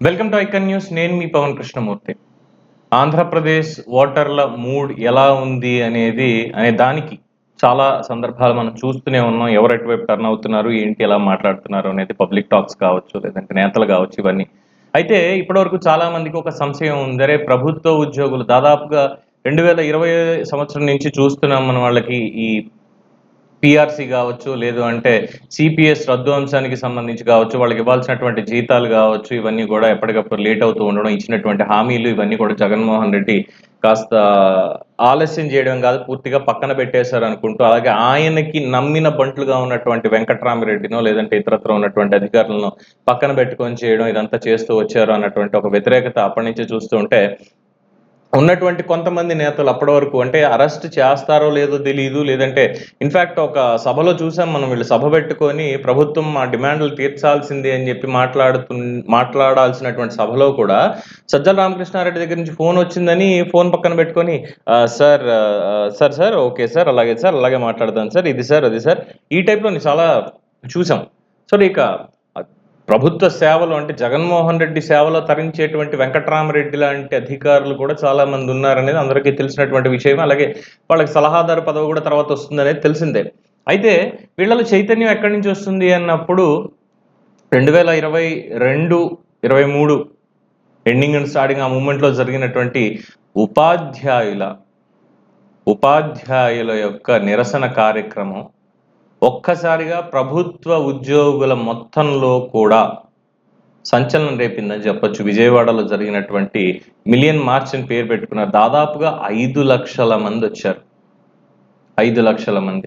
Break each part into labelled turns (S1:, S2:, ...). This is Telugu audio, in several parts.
S1: Welcome to icon news. నేను మీ పవన్ కృష్ణమూర్తి. ఆంధ్రప్రదేశ్ ఓటర్ల మూడ్ ఎలా ఉంది అనే దానికి చాలా సందర్భాలు మనం చూస్తూనే ఉన్నాం. ఎవరు ఎటువైపు టర్న్ అవుతున్నారు, ఏంటి ఎలా మాట్లాడుతున్నారు అనేది పబ్లిక్ టాక్స్ కావచ్చు, లేదంటే నేతలు కావచ్చు, ఇవన్నీ. అయితే ఇప్పటివరకు చాలా మందికి ఒక సంశయం ఉంది. అరే, ప్రభుత్వ ఉద్యోగులు దాదాపుగా 2020 సంవత్సరం నుంచి చూస్తున్నాం మన వాళ్ళకి ఈ పిఆర్సీ కావచ్చు, లేదు అంటే సిపిఎస్ రద్దు అంశానికి సంబంధించి కావచ్చు, వాళ్ళకి ఇవ్వాల్సినటువంటి జీతాలు కావచ్చు, ఇవన్నీ కూడా ఎప్పటికప్పుడు లేట్ అవుతూ ఉండడం, ఇచ్చినటువంటి హామీలు ఇవన్నీ కూడా జగన్మోహన్ రెడ్డి కాస్త ఆలస్యం చేయడం కాదు, పూర్తిగా పక్కన పెట్టేశారు అనుకుంటూ, అలాగే ఆయనకి నమ్మిన బంట్లుగా ఉన్నటువంటి వెంకట్రామిరెడ్డినో లేదంటే ఇతరత్ర ఉన్నటువంటి అధికారులను పక్కన పెట్టుకొని చేయడం, ఇదంతా చేస్తూ వచ్చారు అన్నటువంటి ఒక వ్యతిరేకత అప్పటి నుంచి చూస్తూ ఉంటే ఉన్నటువంటి కొంతమంది నేతలు అప్పటి వరకు అంటే అరెస్ట్ చేస్తారో లేదో తెలియదు, లేదంటే ఇన్ఫాక్ట్ ఒక సభలో చూసాం మనం, వీళ్ళు సభ పెట్టుకొని ప్రభుత్వం మా డిమాండ్లు తీర్చాల్సిందే అని చెప్పి మాట్లాడాల్సినటువంటి సభలో కూడా సజ్జల రామకృష్ణారెడ్డి దగ్గర నుంచి ఫోన్ వచ్చిందని ఫోన్ పక్కన పెట్టుకొని sir sir sir okay sir, అలాగే మాట్లాడతాను సార్, ఇది సార్ అది సార్, ఈ టైప్లో చాలా చూసాం. సో ఇక ప్రభుత్వ సేవలు అంటే జగన్మోహన్ రెడ్డి సేవలో తరించేటువంటి వెంకట్రామరెడ్డి లాంటి అధికారులు కూడా చాలా మంది ఉన్నారనేది అందరికీ తెలిసినటువంటి విషయం. అలాగే వాళ్ళకి సలహాదారు పదవి కూడా తర్వాత వస్తుంది అనేది తెలిసిందే. అయితే వీళ్ళలో చైతన్యం ఎక్కడి నుంచి వస్తుంది అన్నప్పుడు 2022, 23 ఎండింగ్ అండ్ స్టార్టింగ్ ఆ మూమెంట్లో జరిగినటువంటి ఉపాధ్యాయుల యొక్క నిరసన కార్యక్రమం ఒక్కసారిగా ప్రభుత్వ ఉద్యోగుల మొత్తంలో కూడా సంచలనం రేపిందని చెప్పొచ్చు. విజయవాడలో జరిగినటువంటి మిలియన్ మార్చ్ అని పేరు పెట్టుకున్నారు. దాదాపుగా 5 లక్షల మంది వచ్చారు. 5 లక్షల మంది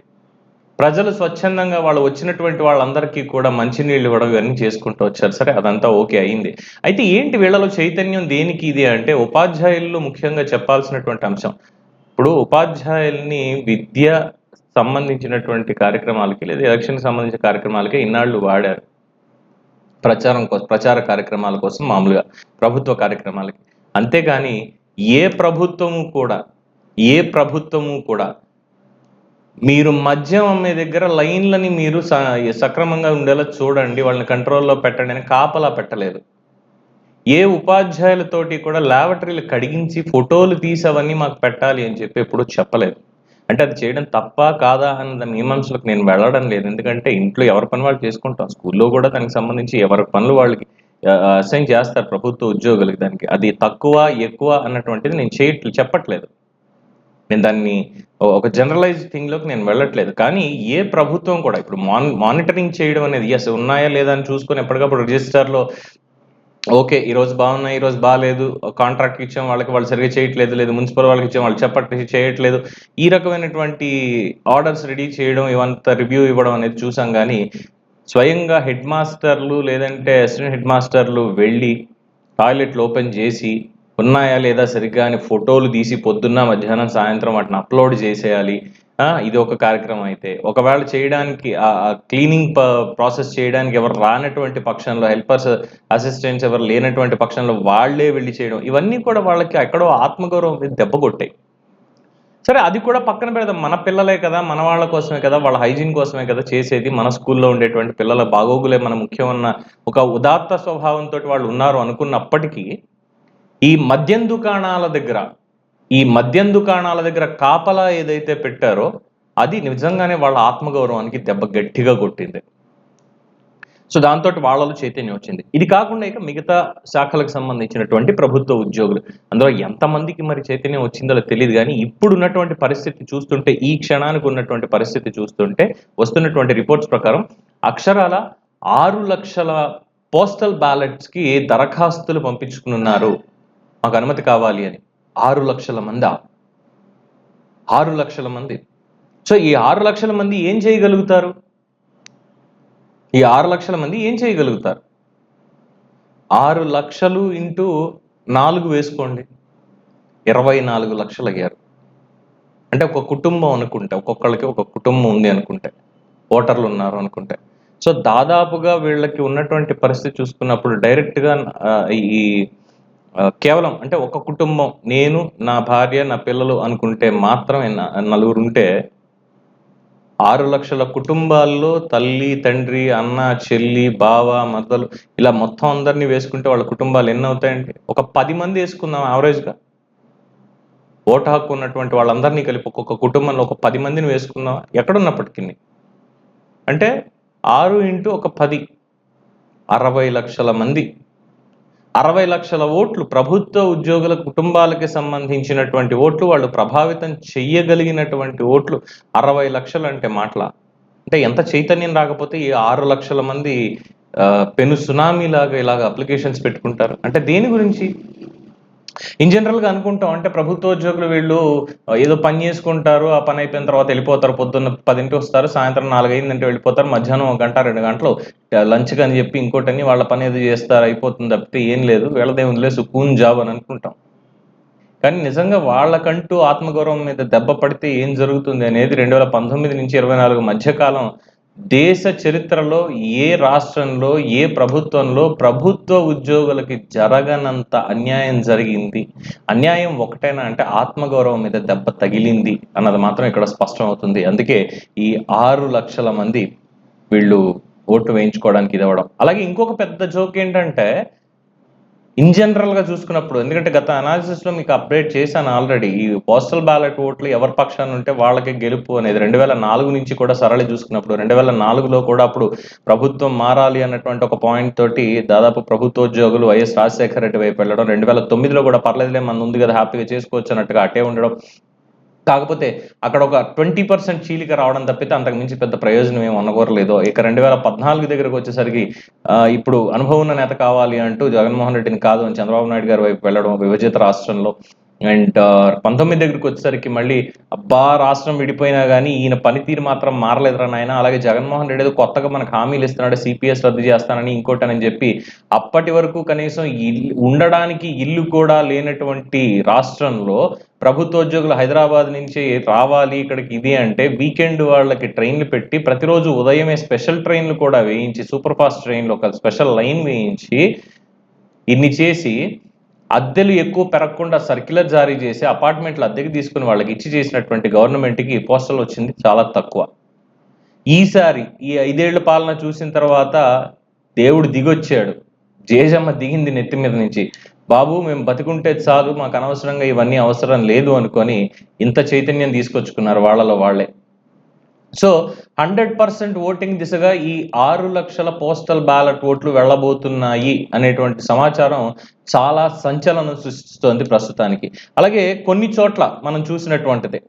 S1: ప్రజలు స్వచ్ఛందంగా వాళ్ళు వచ్చినటువంటి వాళ్ళందరికీ కూడా మంచినీళ్ళు ఇవ్వడం ఇవన్నీ చేసుకుంటూ వచ్చారు. సరే, అదంతా ఓకే అయింది. అయితే ఏంటి వీళ్ళలో చైతన్యం దేనికి ఇది అంటే ఉపాధ్యాయుల్లో ముఖ్యంగా చెప్పాల్సినటువంటి అంశం. ఇప్పుడు ఉపాధ్యాయుల్ని విద్య సంబంధించినటువంటి కార్యక్రమాలకి లేదా ఎలక్షన్కి సంబంధించిన కార్యక్రమాలకి ఇన్నాళ్ళు వాడారు. ప్రచార కార్యక్రమాల కోసం, మామూలుగా ప్రభుత్వ కార్యక్రమాలకి. అంతేగాని ఏ ప్రభుత్వము కూడా మీరు మద్యం అమ్మే దగ్గర లైన్లని మీరు సక్రమంగా ఉండేలా చూడండి, వాళ్ళని కంట్రోల్లో పెట్టండి అని కాపలా పెట్టలేదు. ఏ ఉపాధ్యాయులతోటి కూడా ల్యాబొరేటరీలు కడిగించి ఫోటోలు తీసి అవన్నీ మాకు పెట్టాలి అని చెప్పి ఎప్పుడూ చెప్పలేదు. అంటే అది చేయడం తప్పా కాదా అన్న మీమాంసలకు నేను వెళ్ళడం లేదు. ఎందుకంటే ఇంట్లో ఎవరి పని వాళ్ళు చేసుకుంటాం. స్కూల్లో కూడా దానికి సంబంధించి ఎవరి పనులు వాళ్ళకి అసైన్ చేస్తారు ప్రభుత్వ ఉద్యోగులకి. దానికి అది తక్కువ ఎక్కువ అన్నటువంటిది నేను చెప్పట్లేదు. నేను దాన్ని ఒక జనరలైజ్ థింగ్లోకి నేను వెళ్ళట్లేదు. కానీ ఏ ప్రభుత్వం కూడా ఇప్పుడు మానిటరింగ్ చేయడం అనేది అసలు ఉన్నాయా లేదా అని చూసుకొని ఎప్పటికప్పుడు రిజిస్టర్లో ఓకే ఈరోజు బాగున్నాయి, ఈరోజు బాగాలేదు, కాంట్రాక్ట్ ఇచ్చాం వాళ్ళకి, వాళ్ళు సరిగ్గా చేయట్లేదు, లేదు మున్సిపల్ వాళ్ళకి ఇచ్చాం వాళ్ళు చేయట్లేదు, ఈ రకమైనటువంటి ఆర్డర్స్ రెడీ చేయడం, ఇవంతా రివ్యూ ఇవ్వడం అనేది చూసాం. కానీ స్వయంగా హెడ్ మాస్టర్లు లేదంటే అసిస్టెంట్ హెడ్ మాస్టర్లు వెళ్ళి టాయిలెట్లు ఓపెన్ చేసి ఉన్నాయా లేదా సరిగ్గా అని ఫోటోలు తీసి పొద్దున్న మధ్యాహ్నం సాయంత్రం వాటిని అప్లోడ్ చేసేయాలి. ఇది ఒక కార్యక్రమం అయితే, ఒకవేళ చేయడానికి క్లీనింగ్ ప్రాసెస్ చేయడానికి ఎవరు రానటువంటి పక్షంలో, హెల్పర్స్ అసిస్టెంట్స్ ఎవరు లేనటువంటి పక్షంలో వాళ్ళే వెళ్ళి చేయడం, ఇవన్నీ కూడా వాళ్ళకి ఎక్కడో ఆత్మగౌరవం మీద దెబ్బ కొట్టాయి. సరే, అది కూడా పక్కన పెడదాం. మన పిల్లలే కదా, మన వాళ్ళ కోసమే కదా, వాళ్ళ హైజీన్ కోసమే కదా చేసేది, మన స్కూల్లో ఉండేటువంటి పిల్లల బాగోగులే మన ముఖ్యం అన్న ఒక ఉదాత్త స్వభావంతో వాళ్ళు ఉన్నారు అనుకున్నప్పటికీ ఈ మద్యం దుకాణాల దగ్గర కాపలా ఏదైతే పెట్టారో అది నిజంగానే వాళ్ళ ఆత్మగౌరవానికి దెబ్బ గట్టిగా కొట్టింది. సో దాంతో వాళ్ళలో చైతన్యం వచ్చింది. ఇది కాకుండా ఇక మిగతా శాఖలకు సంబంధించినటువంటి ప్రభుత్వ ఉద్యోగులు, అందులో ఎంతమందికి మరి చైతన్యం వచ్చిందో తెలియదు. కానీ ఇప్పుడు ఉన్నటువంటి పరిస్థితి చూస్తుంటే, ఈ క్షణానికి ఉన్నటువంటి పరిస్థితి చూస్తుంటే, వస్తున్నటువంటి రిపోర్ట్స్ ప్రకారం అక్షరాల 6 లక్షల పోస్టల్ బ్యాలెట్స్కి దరఖాస్తులు పంపించుకున్నారు, మాకు అనుమతి కావాలి అని. 6 లక్షల మంది 6 లక్షల మంది. సో ఈ 6 లక్షల మంది ఏం చేయగలుగుతారు? ఈ 6 లక్షల మంది ఏం చేయగలుగుతారు? 6 లక్షలు ఇంటూ 4 వేసుకోండి, 24 లక్షలు అయ్యారు. అంటే ఒక కుటుంబం అనుకుంటే, ఒక్కొక్కళ్ళకి ఒక కుటుంబం ఉంది అనుకుంటే, ఓటర్లు ఉన్నారు అనుకుంటే, సో దాదాపుగా వీళ్ళకి ఉన్నటువంటి పరిస్థితి చూసుకున్నప్పుడు డైరెక్ట్గా ఈ కేవలం అంటే ఒక కుటుంబం, నేను నా భార్య నా పిల్లలు అనుకుంటే మాత్రమే, నలుగురు ఉంటే 6 లక్షల కుటుంబాల్లో తల్లి, తండ్రి, అన్న, చెల్లి, బావ, మద్దలు ఇలా మొత్తం అందరినీ వేసుకుంటే వాళ్ళ కుటుంబాలు ఎన్ని అవుతాయండి? ఒక 10 మంది వేసుకుందాం యావరేజ్‌గా. ఓటు హక్కు ఉన్నటువంటి వాళ్ళందరినీ కలిపి ఒక్కొక్క కుటుంబంలో ఒక 10 మందిని వేసుకుందాం ఎక్కడున్నప్పటికిని. అంటే 6 ఇంటూ ఒక 10 60 లక్షల మంది. 60 లక్షల ఓట్లు ప్రభుత్వ ఉద్యోగుల కుటుంబాలకి సంబంధించినటువంటి ఓట్లు, వాళ్ళు ప్రభావితం చెయ్యగలిగినటువంటి ఓట్లు 60 లక్షలు అంటే మాటలా? అంటే ఎంత చైతన్యం రాకపోతే ఈ 6 లక్షల మంది పెను సునామీ లాగా ఇలాగ అప్లికేషన్స్ పెట్టుకుంటారు? అంటే దేని గురించి? ఇన్ జనరల్‌గా అనుకుంటాం అంటే ప్రభుత్వోద్యోగులు వీళ్ళు ఏదో పని చేసుకుంటారు. ఆ పని అయిపోయిన తర్వాత వెళ్ళిపోతారు. పొద్దున్న 10కి వస్తారు. సాయంత్రం 4 అయిందంటే వెళ్ళిపోతారు. మధ్యాహ్నం 1 గంట, 2 గంటలు లంచ్‌కి అని చెప్పి ఇంకోటని వాళ్ళ పని ఏదో చేస్తారు. అయిపోతుంది తప్పితే ఏం లేదు. వీళ్ళదేముందిలే సుకూన్ జాబ్ అని అనుకుంటాం. కానీ నిజంగా వాళ్ళకంటూ ఆత్మగౌరవం మీద దెబ్బ పడితే ఏం జరుగుతుంది అనేది 2019 నుంచి 24 మధ్య కాలం దేశ చరిత్రలో ఏ రాష్ట్రంలో, ఏ ప్రభుత్వంలో ప్రభుత్వ ఉద్యోగులకి జరగనంత అన్యాయం జరిగింది. అన్యాయం ఒకటేనా అంటే ఆత్మగౌరవం మీద దెబ్బ తగిలింది అన్నది మాత్రం ఇక్కడ స్పష్టం అవుతుంది. అందుకే ఈ 6 లక్షల మంది వీళ్ళు ఓటు వేయించుకోవడానికి ఇది అవ్వడం. అలాగే ఇంకొక పెద్ద జోక్ ఏంటంటే ఇన్ జనరల్‌గా చూసుకున్నప్పుడు, ఎందుకంటే గత అనాలిసిస్‌లో మీకు అప్డేట్ చేశాను ఆల్రెడీ. ఈ పోస్టల్ బ్యాలెట్ ఓట్లు ఎవరి పక్షాన ఉంటే వాళ్ళకే గెలుపు అనేది 2004 నుంచి కూడా సరళి చూసుకున్నప్పుడు 2004లో కూడా అప్పుడు ప్రభుత్వం మారాలి అన్నటువంటి ఒక పాయింట్ తోటి దాదాపు ప్రభుత్వోద్యోగులు వైఎస్ రాజశేఖర రెడ్డి వైపు వెళ్ళడం, 2009లో కూడా పర్లేదులే మనదుంది కదా హ్యాపీగా చేసుకోవచ్చు అన్నట్టుగా అటే ఉండడం. కాకపోతే అక్కడ ఒక 20% చీలిక రావడం తప్పితే అంతకు మించి పెద్ద ప్రయోజనం ఏమి ఉండకూరలేదు. ఇక 2014 దగ్గరకు వచ్చేసరికి ఇప్పుడు అనుభవం ఉన్న నేత కావాలి అంటూ జగన్మోహన్ రెడ్డిని కాదు అని చంద్రబాబు నాయుడు గారి వైపు వెళ్ళడం విభజిత రాష్ట్రంలో. అండ్ 19 దగ్గరికి వచ్చేసరికి మళ్ళీ అబ్బా రాష్ట్రం విడిపోయినా కానీ ఈయన పనితీరు మాత్రం మారలేదురా నాయన. అలాగే జగన్మోహన్ రెడ్డి ఏదో కొత్తగా మనకు హామీలు ఇస్తున్నాడు, సిపిఎస్ రద్దు చేస్తానని ఇంకోటని చెప్పి అప్పటి వరకు కనీసం ఉండడానికి ఇల్లు కూడా లేనటువంటి రాష్ట్రంలో ప్రభుత్వోద్యోగులు హైదరాబాద్ నుంచి రావాలి ఇక్కడికి ఇది అంటే వీకెండ్ వాళ్ళకి ట్రైన్లు పెట్టి ప్రతిరోజు ఉదయమే స్పెషల్ ట్రైన్లు కూడా వేయించి, సూపర్ ఫాస్ట్ ట్రైన్లు ఒక స్పెషల్ లైన్ వేయించి ఇన్ని చేసి అద్దెలు ఎక్కువ పెరగకుండా సర్క్యులర్ జారీ చేసి అపార్ట్మెంట్లు అద్దెకి తీసుకుని వాళ్ళకి ఇచ్చి చేసినటువంటి గవర్నమెంట్‌కి పోస్టల్ వచ్చింది చాలా తక్కువ. ఈసారి ఈ 5 ఏళ్ల పాలన చూసిన తర్వాత దేవుడు దిగొచ్చాడు. జేజమ్మ దిగింది నెత్తి మీద నుంచి. బాబు మేము బతికుంటే చాలు, మాకు అనవసరంగా ఇవన్నీ అవసరం లేదు అనుకొని ఇంత చైతన్యం తీసుకొచ్చుకున్నారు వాళ్ళలో వాళ్ళే. సో 100% ఓటింగ్ దిశగా ఈ 6 లక్షల పోస్టల్ బ్యాలెట్ ఓట్లు వెళ్ళబోతున్నాయి అనేటువంటి సమాచారం చాలా సంచలనం సృష్టిస్తోంది ప్రస్తుతానికి. అలాగే కొన్ని చోట్ల మనం చూసినటువంటిది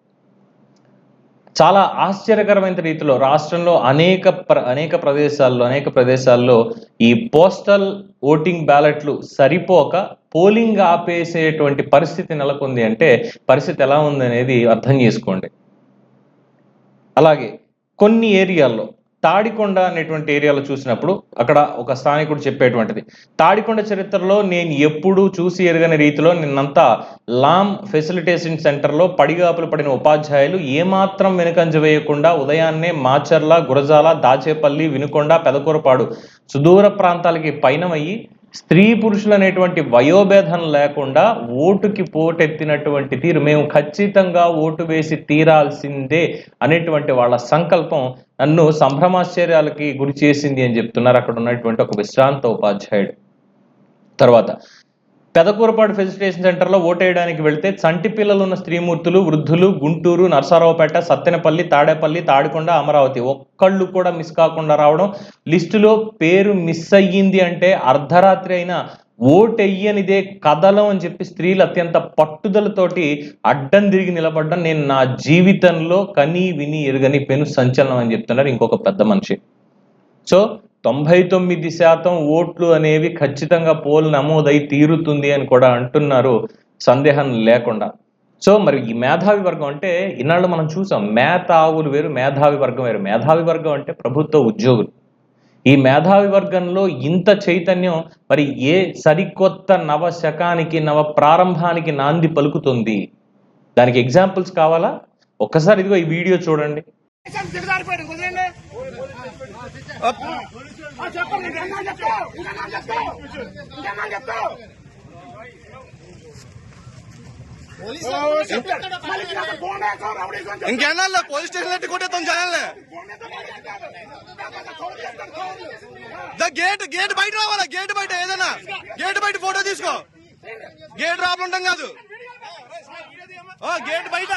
S1: చాలా ఆశ్చర్యకరమైన రీతిలో రాష్ట్రంలో అనేక ప్రదేశాల్లో ఈ పోస్టల్ ఓటింగ్ బ్యాలెట్లు సరిపోక పోలింగ్ ఆపేసేటువంటి పరిస్థితి నెలకొంది. అంటే పరిస్థితి ఎలా ఉందనేది అర్థం చేసుకోండి. అలాగే కొన్ని ఏరియాల్లో తాడికొండ అనేటువంటి ఏరియాలో చూసినప్పుడు అక్కడ ఒక స్థానికుడు చెప్పేటువంటిది, తాడికొండ చరిత్రలో నేను ఎప్పుడూ చూసి ఎరగని రీతిలో నిన్నంతా లామ్ ఫెసిలిటేషన్ సెంటర్లో పడిగాపులు పడిన ఉపాధ్యాయులు ఏమాత్రం వెనుకంజ వేయకుండా ఉదయాన్నే మాచర్ల, గురజాల, దాచేపల్లి, వినుకొండ, పెదకూరపాడు సుదూర ప్రాంతాలకి పయనమయ్యి స్త్రీ పురుషులు అనేటువంటి వయోభేదం లేకుండా ఓటుకి పోటెత్తినటువంటి తీరు, మేము ఖచ్చితంగా ఓటు వేసి తీరాల్సిందే అనేటువంటి వాళ్ళ సంకల్పం నన్ను సంభ్రమాశ్చర్యాలకి గురి చేసింది అని చెప్తున్నారు అక్కడ ఉన్నటువంటి ఒక విశ్రాంత ఉపాధ్యాయుడు. తర్వాత పెదకూరపాడు ఫెసిలిటేషన్ సెంటర్లో ఓటేయడానికి వెళ్తే చంటి పిల్లలు ఉన్న స్త్రీమూర్తులు, వృద్ధులు గుంటూరు, నరసరావుపేట, సత్తెనపల్లి, తాడేపల్లి, తాడికొండ, అమరావతి ఒక్కళ్ళు కూడా మిస్ కాకుండా రావడం. లిస్టులో పేరు మిస్ అయ్యింది అంటే అర్ధరాత్రి అయినా ఓటెయ్యనిదే కదలం అని చెప్పి స్త్రీలు అత్యంత పట్టుదలతోటి అడ్డం తిరిగి నిలబడ్డం నేను నా జీవితంలో కనీ విని ఎరుగని పెను సంచలనం అని చెప్తున్నారు ఇంకొక పెద్ద మనిషి. సో 99% ఓట్లు అనేవి ఖచ్చితంగా పోల్ నమోదై తీరుతుంది అని కూడా అంటున్నారు సందేహం లేకుండా. సో మరి ఈ మేధావి వర్గం అంటే ఇన్నాళ్ళు మనం చూసాం, మేధావులు వేరు, మేధావి వర్గం వేరు. మేధావి వర్గం అంటే ప్రభుత్వ ఉద్యోగులు. ఈ మేధావి వర్గంలో ఇంత చైతన్యం మరి ఏ సరికొత్త నవ శకానికి, నవ ప్రారంభానికి నాంది పలుకుతుంది? దానికి ఎగ్జాంపుల్స్ కావాలా? ఒక్కసారి ఇదిగో ఈ వీడియో చూడండి.
S2: ఇంకేనా పోలీస్ స్టేషన్ కొట్టేస్తాం జనాలే. గేట్ బయట రావాలా, గేట్ బయట ఏదైనా గేట్ బయట ఫోటో తీసుకో. గేట్ రాపలు ఉంటాం కాదు, గేట్ బయట,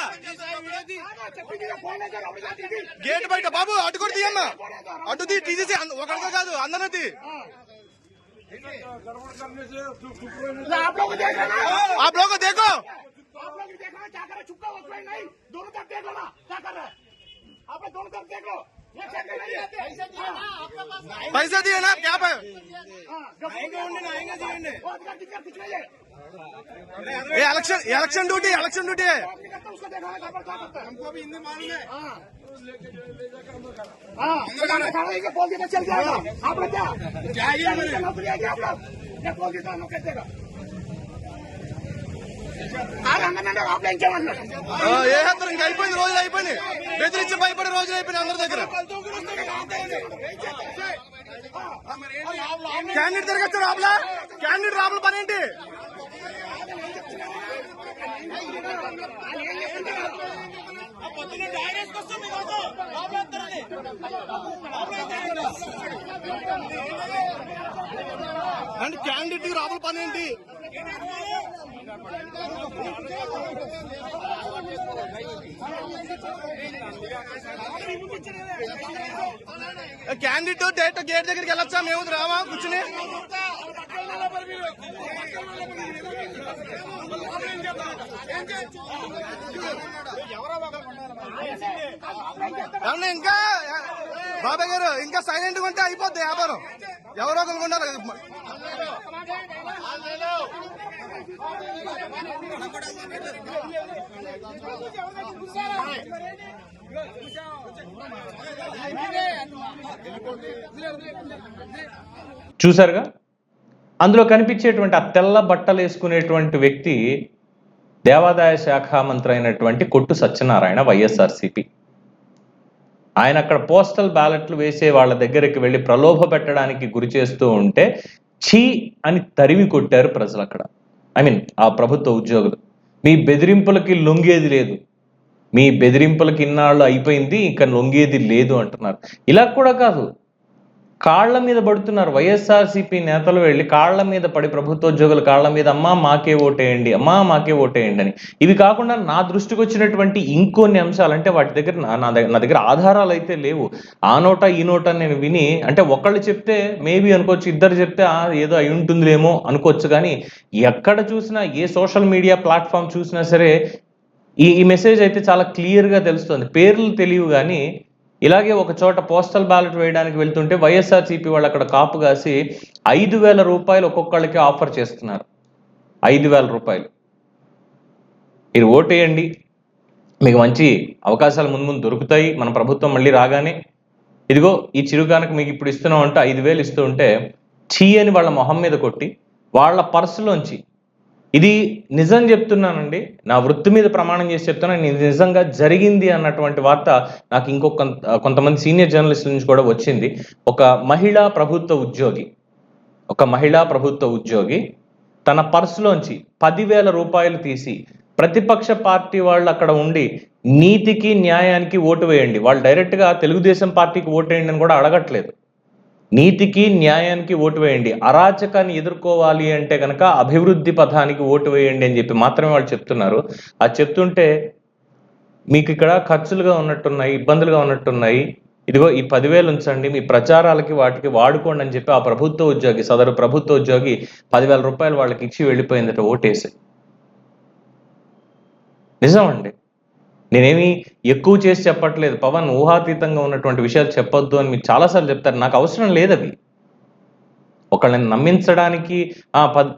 S2: గేట్ బయట. బాబు అటు కూడా తీయమ్మా, అటు తీసేసి ఒకరితో కాదు అందరూ తీ. आप लोग को देखो, आप लोग देखना क्या कर रहे, चुपका हो नहीं, दोनों तरफ देख लो ना क्या कर रहे हैं आप लोग, दोनों तरफ देख लो। पैसा दिए ना क्या पे इलेक्शन ड्यूटी है, उसको देखा है हमको भी हिंदी मालूम है। बोल के चल जाएगा आप लोग, क्या नौकरी है आप लोग, क्या बोल के कैसे ఏ హత్రం ఇంకా అయిపోయింది, రోజులు అయిపోయినాయి, బెదిరించి భయపడే రోజులు అయిపోయినాయి అందరి దగ్గర. క్యాండిడేట్ తిరగచ్చారు ఆపలా, క్యాండిడేట్ రాబుల పని ఏంటి? అండ్ క్యాండిడేట్ రాబుల పని ఏంటి? క్యాండిడేట్ డైరెక్ట్ గేట్ దగ్గరికి వెళ్ళొచ్చా? మేము రామా కూర్చుని ఇంకా బాబాయ్ గారు ఇంకా సైలెంట్ గా ఉంటే అయిపోద్ది వ్యాపారం. ఎవరో కొనుక్కుంటారు.
S1: చూసారుగా, అందులో కనిపించేటువంటి ఆ తెల్ల బట్టలు వేసుకునేటువంటి వ్యక్తి దేవాదాయ శాఖ మంత్రి అయినటువంటి కొట్టు సత్యనారాయణ, వైఎస్ఆర్సీపీ. ఆయన అక్కడ పోస్టల్ బ్యాలెట్లు వేసే వాళ్ళ దగ్గరికి వెళ్ళి ప్రలోభ పెట్టడానికి గురి చేస్తూ ఉంటే ఛీ అని తరిమి కొట్టారు ప్రజలు అక్కడ. ఆ ప్రభుత్వ ఉద్యోగులు. మీ బెదిరింపులకి లొంగేది లేదు, మీ బెదిరింపులకి ఇన్నాళ్ళు అయిపోయింది, ఇంకా లొంగేది లేదు అంటున్నారు. ఇలా కూడా కాదు, కాళ్ల మీద పడుతున్నారు. వైఎస్ఆర్సీపీ నేతలు వెళ్ళి కాళ్ల మీద పడి ప్రభుత్వ ఉద్యోగుల కాళ్ల మీద అమ్మా మాకే ఓటేయండి, అమ్మా మాకే ఓటేయండి అని. ఇవి కాకుండా నా దృష్టికి వచ్చినటువంటి ఇంకొన్ని అంశాలు, అంటే వాటి దగ్గర నా దగ్గర ఆధారాలు అయితే లేవు. ఆ నోట ఈ నోట నేను విని, అంటే ఒకళ్ళు చెప్తే మేబీ అనుకోవచ్చు, ఇద్దరు చెప్తే ఏదో అయి ఉంటుందిలేమో అనుకోవచ్చు, కానీ ఎక్కడ చూసినా ఏ సోషల్ మీడియా ప్లాట్ఫామ్ చూసినా సరే ఈ మెసేజ్ అయితే చాలా క్లియర్గా తెలుస్తుంది. పేర్లు తెలియవు కానీ ఇలాగే ఒక చోట పోస్టల్ బ్యాలెట్ వేయడానికి వెళ్తుంటే వైఎస్ఆర్సీపీ వాళ్ళు అక్కడ కాపు కాసి 5,000 రూపాయలు ఒక్కొక్కళ్ళకి ఆఫర్ చేస్తున్నారు. 5,000 రూపాయలు, మీరు ఓటేయండి, మీకు మంచి అవకాశాలు ముందు దొరుకుతాయి, మన ప్రభుత్వం మళ్ళీ రాగానే ఇదిగో ఈ చిరుగానకు మీకు ఇప్పుడు ఇస్తున్నాం అంటే 5,000 ఇస్తూ ఉంటే చీ అని వాళ్ళ మొహం మీద కొట్టి వాళ్ళ పర్సులోంచి, ఇది నిజం చెప్తున్నానండి, నా వృత్తి మీద ప్రమాణం చేసి చెప్తున్నాను, ఇది నిజంగా జరిగింది అన్నటువంటి వార్త నాకు కొంతమంది సీనియర్ జర్నలిస్టుల నుంచి కూడా వచ్చింది. ఒక మహిళా ప్రభుత్వ ఉద్యోగి తన పర్సులోంచి 10,000 రూపాయలు తీసి ప్రతిపక్ష పార్టీ వాళ్ళు అక్కడ ఉండి నీతికి న్యాయానికి ఓటు వేయండి, వాళ్ళు డైరెక్ట్గా తెలుగుదేశం పార్టీకి ఓటు వేయండి అని కూడా అడగట్లేదు, నీతికి న్యాయానికి ఓటు వేయండి, అరాచకాన్ని ఎదుర్కోవాలి అంటే కనుక అభివృద్ధి పథానికి ఓటు వేయండి అని చెప్పి మాత్రమే వాళ్ళు చెప్తున్నారు. అది చెప్తుంటే మీకు ఇక్కడ ఖర్చులుగా ఉన్నట్టున్నాయి, ఇబ్బందులుగా ఉన్నట్టున్నాయి, ఇదిగో ఈ 10,000 ఉంచండి, మీ ప్రచారాలకి వాటికి వాడుకోండి అని చెప్పి ఆ సదరు ప్రభుత్వ ఉద్యోగి 10,000 రూపాయలు వాళ్ళకి ఇచ్చి వెళ్ళిపోయిందట ఓటేసి. నిజమండి, నేనేమి ఎక్కువ చేసి చెప్పట్లేదు. పవన్ ఊహాతీతంగా ఉన్నటువంటి విషయాలు చెప్పొద్దు అని మీరు చాలాసార్లు చెప్తారు, నాకు అవసరం లేదు అవి. ఒకళ్ళని నమ్మించడానికి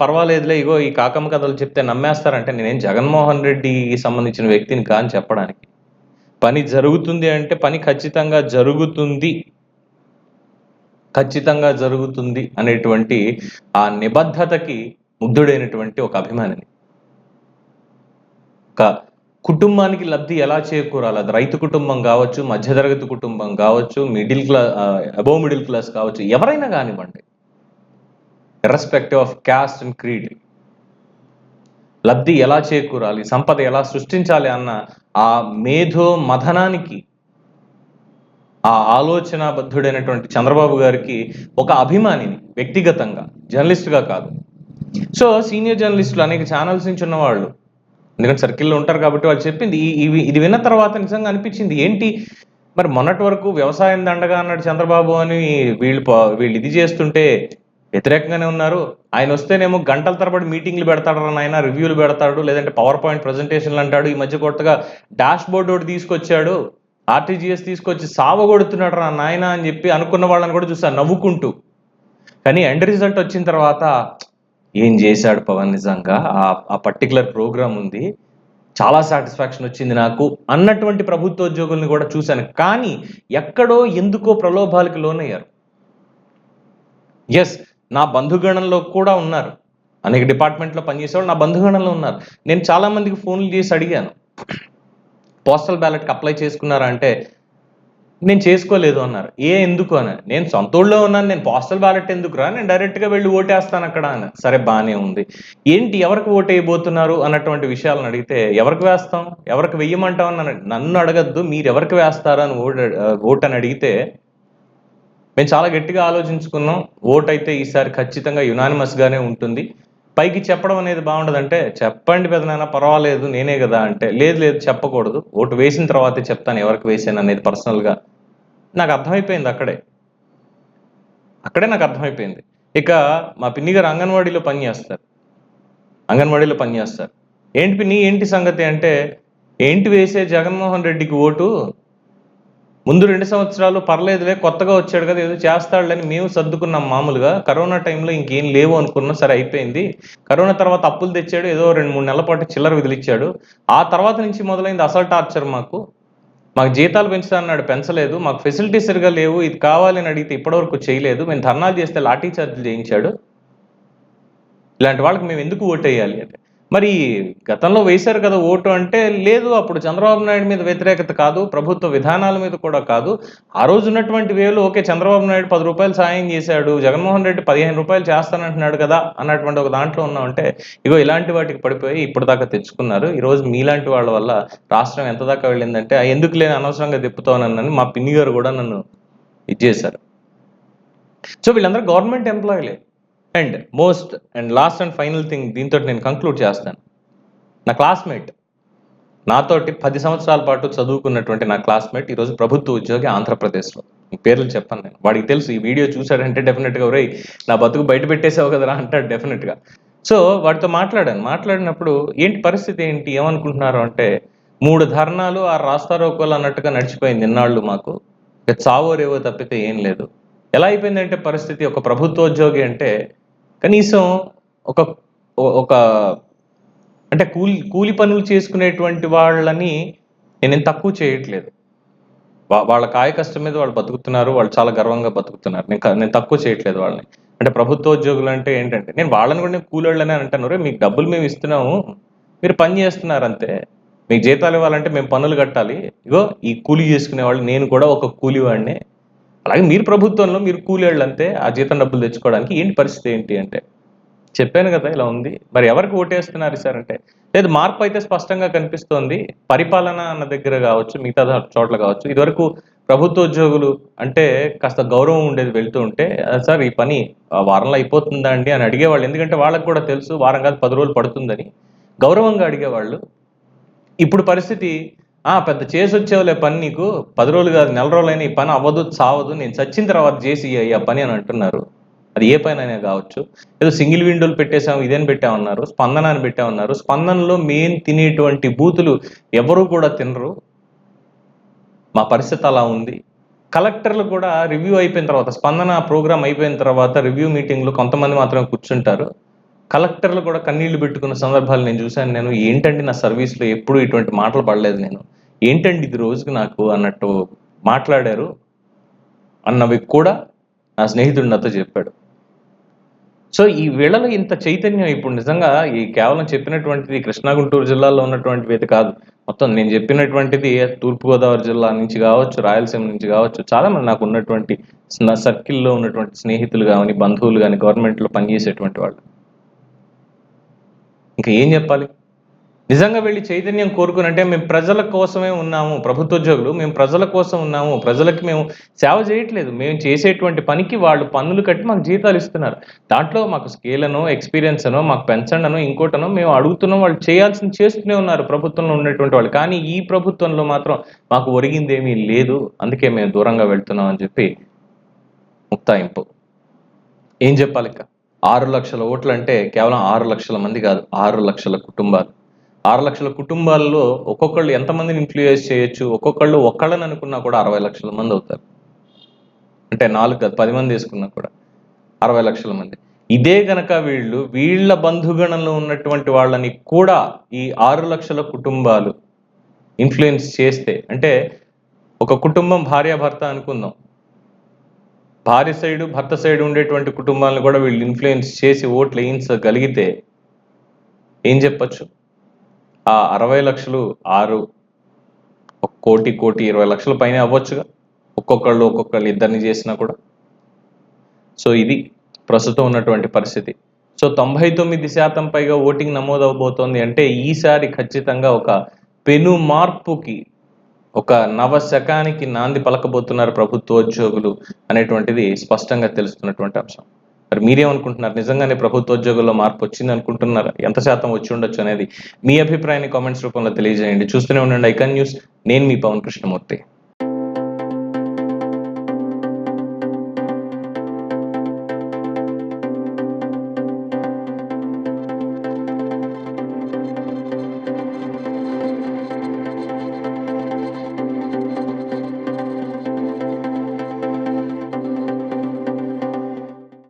S1: పర్వాలేదులే, ఇగో ఈ కాకమ్మ కథలు చెప్తే నమ్మేస్తారంటే నేనేం జగన్మోహన్ రెడ్డికి సంబంధించిన వ్యక్తిని కాని చెప్పడానికి. పని జరుగుతుంది అంటే పని ఖచ్చితంగా జరుగుతుంది అనేటువంటి ఆ నిబద్ధతకి ముగ్ధుడైనటువంటి ఒక అభిమానిని. ఒక కుటుంబానికి లబ్ధి ఎలా చేకూరాలి, అది రైతు కుటుంబం కావచ్చు, మధ్యతరగతి కుటుంబం కావచ్చు, అబోవ్ మిడిల్ క్లాస్ కావచ్చు, ఎవరైనా కానివ్వండి, irrespective of caste and creed, లబ్ధి ఎలా చేకూరాలి, సంపద ఎలా సృష్టించాలి అన్న ఆ మేధో మథనానికి, ఆ ఆలోచనాబద్ధుడైనటువంటి చంద్రబాబు గారికి ఒక అభిమానిని, వ్యక్తిగతంగా, జర్నలిస్టుగా కాదు. సో సీనియర్ జర్నలిస్టులు అనేక ఛానల్స్ నుంచి ఉన్నవాళ్ళు, ఎందుకంటే సర్కిల్లో ఉంటారు కాబట్టి వాళ్ళు చెప్పింది ఇది విన్న తర్వాత నిజంగా అనిపించింది, ఏంటి మరి మొన్నటి వరకు వ్యవసాయం దండగా అన్నాడు చంద్రబాబు అని వీళ్ళు ఇది చేస్తుంటే వ్యతిరేకంగానే ఉన్నారు. ఆయన వస్తేనేమో గంటల తరబడి మీటింగ్లు పెడతాడు, ఆయన రివ్యూలు పెడతాడు, లేదంటే పవర్ పాయింట్ ప్రజెంటేషన్లు అంటాడు. ఈ మధ్య కొత్తగా డాష్ బోర్డు ఒకటి తీసుకొచ్చాడు, ఆర్టీజీఎస్ తీసుకొచ్చి సావగొడుతున్నాడు రా నాయన అని చెప్పి అనుకున్న వాళ్ళని కూడా చూసాను నవ్వుకుంటూ. కానీ ఎండ్ రిజల్ట్ వచ్చిన తర్వాత ఏం చేశాడు పవన్, నిజంగా ఆ పర్టికులర్ ప్రోగ్రామ్ ఉంది, చాలా సాటిస్ఫాక్షన్ వచ్చింది నాకు అన్నటువంటి ప్రభుత్వ ఉద్యోగుల్ని కూడా చూశాను. కానీ ఎక్కడో ఎందుకో ప్రలోభాలకు లోనయ్యారు. ఎస్, నా బంధుగణంలో కూడా ఉన్నారు, అనేక డిపార్ట్మెంట్లో పనిచేసేవాళ్ళు నా బంధుగణంలో ఉన్నారు. నేను చాలా మందికి ఫోన్లు చేసి అడిగాను, పోస్టల్ బ్యాలెట్కి అప్లై చేసుకున్నారా అంటే నేను చేసుకోలేదు అన్నారు. ఎందుకు అని, నేను సొంతూళ్ళలో ఉన్నాను, నేను పోస్టల్ బ్యాలెట్ ఎందుకురా, నేను డైరెక్ట్గా వెళ్ళి ఓటేస్తాను అక్కడ అని. సరే బాగానే ఉంది, ఏంటి ఎవరికి ఓటు వేయబోతున్నారు అన్నటువంటి విషయాలను అడిగితే ఎవరికి వేస్తాం, ఎవరికి వెయ్యమంటాం అని నన్ను అడగద్దు, మీరు ఎవరికి వేస్తారా అని ఓటు అని అడిగితే మేము చాలా గట్టిగా ఆలోచించుకున్నాం, ఓటు అయితే ఈసారి ఖచ్చితంగా యునానిమస్గానే ఉంటుంది. పైకి చెప్పడం అనేది బాగుండదంటే చెప్పండి పెదనాన్న పర్వాలేదు నేనే కదా అంటే లేదు లేదు చెప్పకూడదు, ఓటు వేసిన తర్వాతే చెప్తాను ఎవరికి వేసాను అనేది పర్సనల్గా నాకు అర్థమైపోయింది. అక్కడే నాకు అర్థమైపోయింది. ఇక మా పిన్ని గారు అంగన్వాడీలో పనిచేస్తారు. ఏంటి పిన్ని ఏంటి సంగతి అంటే, ఏంటి వేసే జగన్మోహన్ రెడ్డికి ఓటు, ముందు 2 సంవత్సరాలు పర్లేదులే కొత్తగా వచ్చాడు కదా ఏదో చేస్తాడులని మేము సర్దుకున్నాం మామూలుగా, కరోనా టైంలో ఇంకేం లేవు అనుకున్నాం, సరే అయిపోయింది. కరోనా తర్వాత అప్పులు తెచ్చాడు, ఏదో 2-3 నెలల పాటు చిల్లర విదిలిచ్చాడు. ఆ తర్వాత నుంచి మొదలైంది అసలు టార్చర్. మాకు జీతాలు పెంచుతా అన్నాడు, పెంచలేదు. మాకు ఫెసిలిటీస్ సరిగా లేవు, ఇది కావాలని అడిగితే ఇప్పటివరకు చేయలేదు. మేము ధర్నాలు చేస్తే లాఠీ చార్జీలు చేయించాడు. ఇలాంటి వాళ్ళకి మేము ఎందుకు ఓటు వేయాలి అంటే, మరి గతంలో వేశారు కదా ఓటు అంటే, లేదు అప్పుడు చంద్రబాబు నాయుడు మీద వ్యతిరేకత కాదు, ప్రభుత్వ విధానాల మీద కూడా కాదు, ఆ రోజు ఉన్నటువంటి వేలు ఓకే చంద్రబాబు నాయుడు 10 రూపాయలు సాయం చేశాడు, జగన్మోహన్ రెడ్డి 15 రూపాయలు చేస్తానంటున్నాడు కదా అన్నటువంటి ఒక దాంట్లో ఉన్నామంటే, ఇగో ఇలాంటి వాటికి పడిపోయి ఇప్పుడు దాకా తెచ్చుకున్నారు. ఈరోజు మీలాంటి వాళ్ళ వల్ల రాష్ట్రం ఎంత దాకా వెళ్ళిందంటే ఎందుకు లేని అనవసరంగా తిప్పుతానని మా పిన్ని గారు కూడా నన్ను ఇది చేశారు. సో వీళ్ళందరూ గవర్నమెంట్ ఎంప్లాయీలే. And most and last and final thing, దీంతో నేను కంక్లూడ్ చేస్తాను. నా క్లాస్మేట్, నాతోటి 10 సంవత్సరాల పాటు చదువుకున్నటువంటి నా క్లాస్మేట్ ఈరోజు ప్రభుత్వ ఉద్యోగి ఆంధ్రప్రదేశ్లో. ఈ పేర్లు చెప్పాను నేను, వాడికి తెలుసు, ఈ వీడియో చూశాడంటే డెఫినెట్గా ఒరే నా బతుకు బయట పెట్టేసావు కదరా అంటాడు డెఫినెట్గా. సో వాడితో మాట్లాడినప్పుడు ఏంటి పరిస్థితి ఏంటి ఏమనుకుంటున్నారు అంటే, 3 ధర్నాలు 6 రాస్తారోకోలు అన్నట్టుగా నడిచిపోయింది ఇన్నాళ్ళు మాకు, చావో రేవో తప్పితే ఏం లేదు. ఎలా అయిపోయిందంటే పరిస్థితి, ఒక ప్రభుత్వోద్యోగి అంటే కనీసం ఒక అంటే కూలి పనులు చేసుకునేటువంటి వాళ్ళని నేను తక్కువ చేయట్లేదు, వాళ్ళ కాయ కష్టం మీద వాళ్ళు బతుకుతున్నారు, వాళ్ళు చాలా గర్వంగా బతుకుతున్నారు, నేను తక్కువ చేయట్లేదు వాళ్ళని. అంటే ప్రభుత్వోద్యోగులు అంటే ఏంటంటే, నేను వాళ్ళని కూడా నేను కూలోళ్ళనే అంటాను, రే మీకు డబ్బులు మేము ఇస్తున్నాము, మీరు పని చేస్తున్నారు అంతే, మీకు జీతాలు ఇవ్వాలంటే మేము పన్నులు కట్టాలి, ఇగో ఈ కూలీ చేసుకునే వాళ్ళు, నేను కూడా ఒక కూలి వాడిని, అలాగే మీరు ప్రభుత్వంలో మీరు కూలీళ్ళు అంతే, ఆ జీతం డబ్బులు తెచ్చుకోవడానికి ఏంటి పరిస్థితి ఏంటి అంటే, చెప్పాను కదా ఇలా ఉంది. మరి ఎవరికి ఓటేస్తున్నారు సార్ అంటే, లేదు మార్పు అయితే స్పష్టంగా కనిపిస్తోంది, పరిపాలన అన్న దగ్గర కావచ్చు, మిగతా చోట్ల కావచ్చు. ఇదివరకు ప్రభుత్వ ఉద్యోగులు అంటే కాస్త గౌరవం ఉండేది, వెళ్తూ ఉంటే సార్ ఈ పని వారంలో అయిపోతుందా అండి అని అడిగేవాళ్ళు, ఎందుకంటే వాళ్ళకి కూడా తెలుసు వారం కాదు 10 రోజులు పడుతుందని, గౌరవంగా అడిగేవాళ్ళు. ఇప్పుడు పరిస్థితి, పెద్ద చేసి వచ్చేవాళ్ళే పని, నీకు 10 రోజులు కాదు 4 రోజులైనా ఈ పని అవ్వదు చావదు, నేను చచ్చిన తర్వాత చేసి ఆ పని అని అంటున్నారు. అది ఏ పని అయినా కావచ్చు. ఏదో సింగిల్ విండోలు పెట్టేసాము, ఇదేని పెట్టామన్నారు, స్పందన అని పెట్టామన్నారు. స్పందనలో మెయిన్ తినేటువంటి బూతులు ఎవరు కూడా తినరు. మా పరిస్థితి అలా ఉంది. కలెక్టర్లు కూడా రివ్యూ అయిపోయిన తర్వాత, స్పందన ప్రోగ్రామ్ అయిపోయిన తర్వాత రివ్యూ మీటింగ్లో కొంతమంది మాత్రమే కూర్చుంటారు. కలెక్టర్లు కూడా కన్నీళ్లు పెట్టుకున్న సందర్భాలు నేను చూశాను. నేను ఏంటండి నా సర్వీస్లో ఎప్పుడు ఇటువంటి మాటలు పడలేదు, నేను ఏంటండి ఇది రోజుకి నాకు అన్నట్టు మాట్లాడారు అన్నవి కూడా నా స్నేహితుడు నాతో చెప్పాడు. సో ఈ వేళలో ఇంత చైతన్యం ఇప్పుడు నిజంగా ఈ కేవలం చెప్పినటువంటిది కృష్ణా గుంటూరు జిల్లాలో ఉన్నటువంటిది కాదు, మొత్తం నేను చెప్పినటువంటిది తూర్పుగోదావరి జిల్లా నుంచి కావచ్చు, రాయలసీమ నుంచి కావచ్చు, చాలా మంది నాకు ఉన్నటువంటి నా సర్కిల్లో ఉన్నటువంటి స్నేహితులు కానీ బంధువులు కానీ గవర్నమెంట్లో పనిచేసేటువంటి వాళ్ళు. ఇంకా ఏం చెప్పాలి? నిజంగా వెళ్ళి చైతన్యం కోరుకుని అంటే మేము ప్రజల కోసమే ఉన్నాము, ప్రభుత్వ ఉద్యోగులు మేము ప్రజల కోసం ఉన్నాము, ప్రజలకి మేము సేవ చేయట్లేదు, మేము చేసేటువంటి పనికి వాళ్ళు పన్నులు కట్టి మాకు జీతాలు ఇస్తున్నారు, దాంట్లో మాకు స్కేల్ అనో ఎక్స్పీరియన్స్ అనో మాకు పెంచండి అనో ఇంకోటనో మేము అడుగుతున్నాం, వాళ్ళు చేయాల్సింది చేస్తూనే ఉన్నారు ప్రభుత్వంలో ఉన్నటువంటి వాళ్ళు. కానీ ఈ ప్రభుత్వంలో మాత్రం మాకు ఒరిగింది ఏమీ లేదు, అందుకే మేము దూరంగా వెళ్తున్నాం అని చెప్పి ముక్తాయింపు. ఏం చెప్పాలి ఇక? 6 లక్షల ఓట్లు అంటే కేవలం 6 లక్షల మంది కాదు, 6 లక్షల కుటుంబాలు. 6 లక్షల కుటుంబాల్లో ఒక్కొక్కళ్ళు ఎంతమందిని ఇన్ఫ్లుయెన్స్ చేయొచ్చు? ఒక్కొక్కళ్ళు ఒక్కళ్ళని అనుకున్నా కూడా 60 లక్షల మంది అవుతారు. అంటే 4 కాదు 10 మంది వేసుకున్నా కూడా 60 లక్షల మంది. ఇదే గనక వీళ్ళ బంధుగణంలో ఉన్నటువంటి వాళ్ళని కూడా ఈ 6 లక్షల కుటుంబాలు ఇన్ఫ్లుయెన్స్ చేస్తే, అంటే ఒక కుటుంబం భార్యాభర్త అనుకుందాం, భార్య సైడు భర్త సైడు ఉండేటువంటి కుటుంబాలను కూడా వీళ్ళు ఇన్ఫ్లుయెన్స్ చేసి ఓట్లు వేయించగలిగితే ఏం చెప్పచ్చు? ఆ 60 లక్షలు 6 1 కోటి 20 లక్షల పైన అవ్వచ్చుగా, ఒక్కొక్కళ్ళు ఇద్దరిని చేసినా కూడా. సో ఇది ప్రస్తుతం ఉన్నటువంటి పరిస్థితి. సో 99% పైగా ఓటింగ్ నమోదవబోతోంది అంటే ఈసారి ఖచ్చితంగా ఒక పెను మార్పుకి, ఒక నవశకానికి నాంది పలకబోతున్నారు ప్రభుత్వోద్యోగులు అనేటువంటిది స్పష్టంగా తెలుస్తున్నటువంటి అంశం. మరి మీరేమనుకుంటున్నారు? నిజంగానే ప్రభుత్వోద్యోగుల్లో మార్పు వచ్చింది అనుకుంటున్నారా? ఎంత శాతం వచ్చి ఉండొచ్చు అనేది మీ అభిప్రాయాన్ని కామెంట్స్ రూపంలో తెలియజేయండి. చూస్తూనే ఉండండి ఐకాన్ న్యూస్. నేను మీ పవన్ కృష్ణమూర్తి.